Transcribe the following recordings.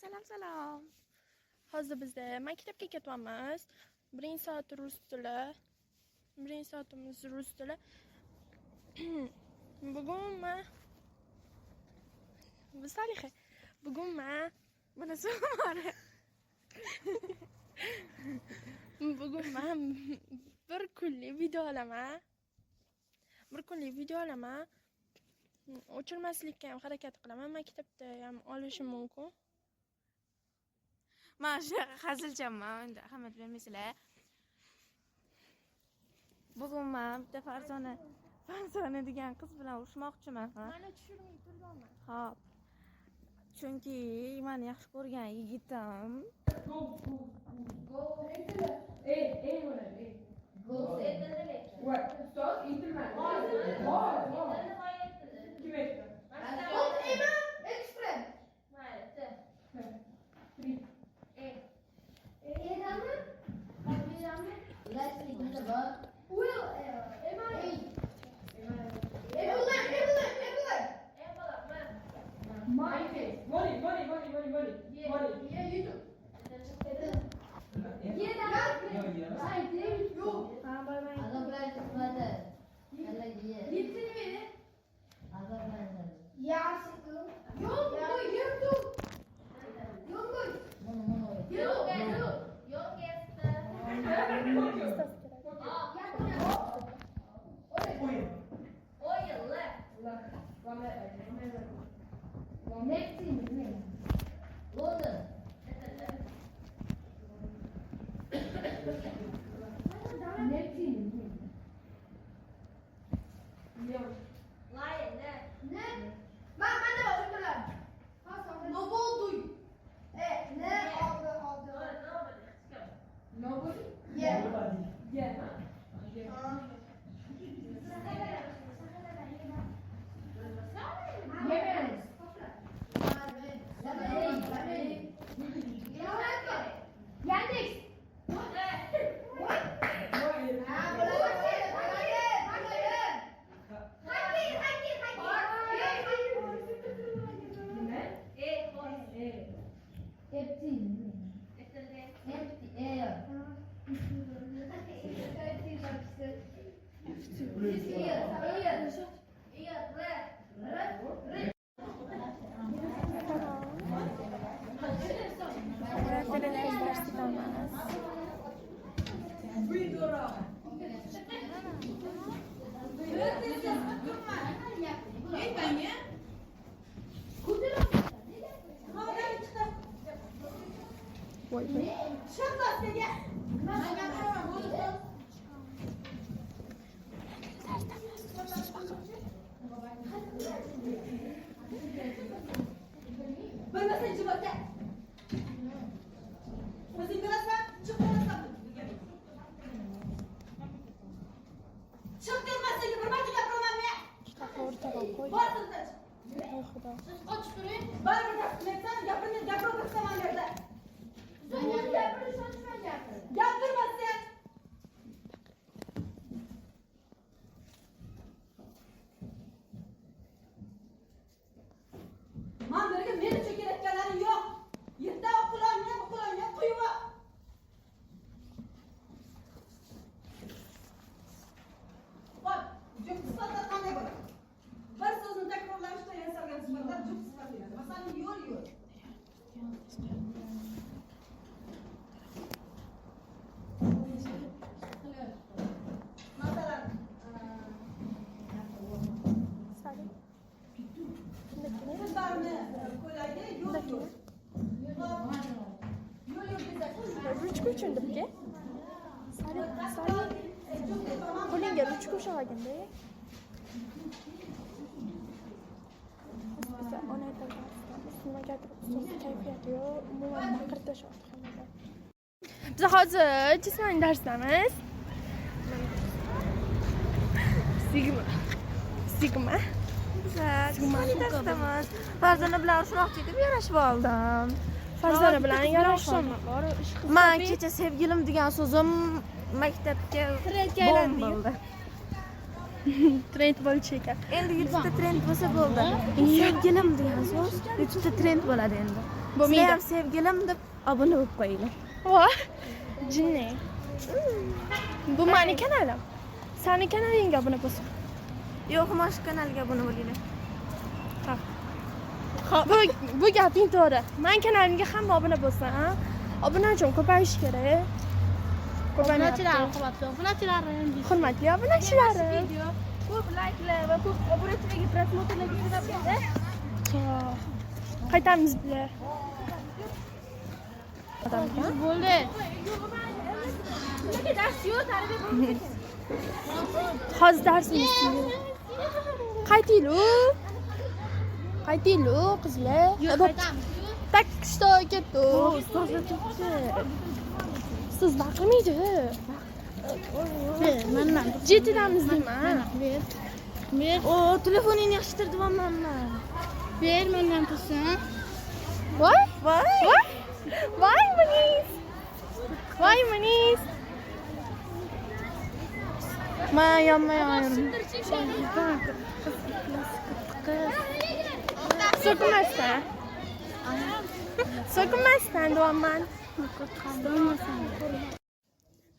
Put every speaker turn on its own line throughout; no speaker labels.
Salom. Hozir bizda maktabga ketyapmiz. Birinchi soat rus tili. Birinchi soatimiz rus tili. Bugun men buni so'mari. Bugun men bir kunlik video olaman. O'chirmaslikka ham harakat qilaman. Maktabda ham olishim mumkin.
Mana shu hazilchaman, endi ahamiyat bermaysizlar. Bugun men bitta Farzona degan qiz bilan urushmoqchiman, ha.
Mana tushirmay turganman.
Xo'p. Chunki meni yaxshi ko'rgan yigitim.
Go.
What? Stop, intilman. Kim aytdi?
Express.
Ruchka uchun debga? Sari. Qo'lingga ruchka ushlaganda. Biz ona aytamiz. Nimaga kayfiyati yo'q, umuman maqirdash hammadan. Biz hozir jismoniy darsdamiz. Sigma.
Jismoniy darsdamiz. Farzona bilan urushmoqchi deb yarashib oldim.
Farzona bilan yarashdim.
Men kecha sevgilim degan so'zim maktabga bomba bo'ldi.
Trend bo'lishi kerak.
Endi YouTube'da trend bo'lsa bo'ldi. Sevgilim degan so'z YouTube'da trend bo'ladi endi.
Bo'lmaydi.
Sizlar ham sevgilim deb obuna bo'lib qo'yinglar.
Voy, jinni. Bu meni kanalim. Seni kanalingga obuna bo'lsin.
Yo'q, mana shu kanalga obuna bo'linglar.
Bu gaping to'g'ri. Men kanalimga hamma obuna bo'lsin, ha? Obunachim ko'payishi kerak. Hurmatli obunachilarim.
Ko'p layklar va ko'p obunachilarga prosmotrlarga sabab bo'ldi.
Qaytamiz bular.
Bo'ldi. Nega dars yo'q, tarbiya bo'lmaydi.
Hozir darsimiz yo'q. Qaytinglar, qizlar. Tak что ketdi.
Ustozlar chiqdi.
Siz vaqtmidi?
Mendan.
Jetidamiz deyman.
Ber. O, telefoningni yaxshitirdi manman. Ber, mendan tursin.
Voy, Manis.
Mayam.
So'kinmasdan deyapman.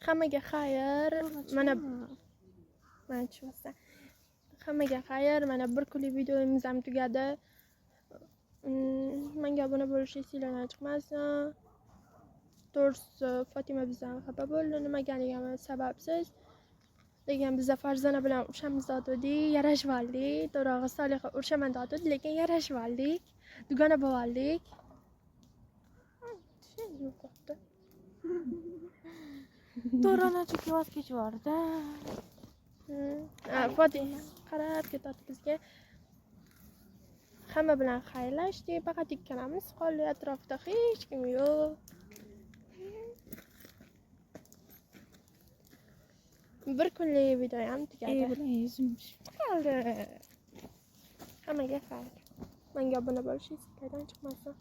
Hammaga xayr. Mana tushunsan. Hammaga xayr. Mana bir kunlik videomiz ham tugadi. Menga obuna bo'lishingizni chiqmasin. To'g'risi, Fatima bizdan xafa bo'ldi. Nimaganligini sababsiz. Lekin biz Farzana bilan urushamiz dedik, yarashib oldik. To'g'ri, Soliha urushaman dedik, lekin yarashib oldik. Dugona bo'ldik.
To'ranachi voz kechivordi.
Fatima qarab ketadi bizga. Hamma bilan xayrlashdik, faqat ikkalamiz qoldik, atrofda hech kim yo'q. Bir kunlik video ham tugadi. Hammaga xayr. Menga obuna bo'lishingiz qaydan chiqmasin.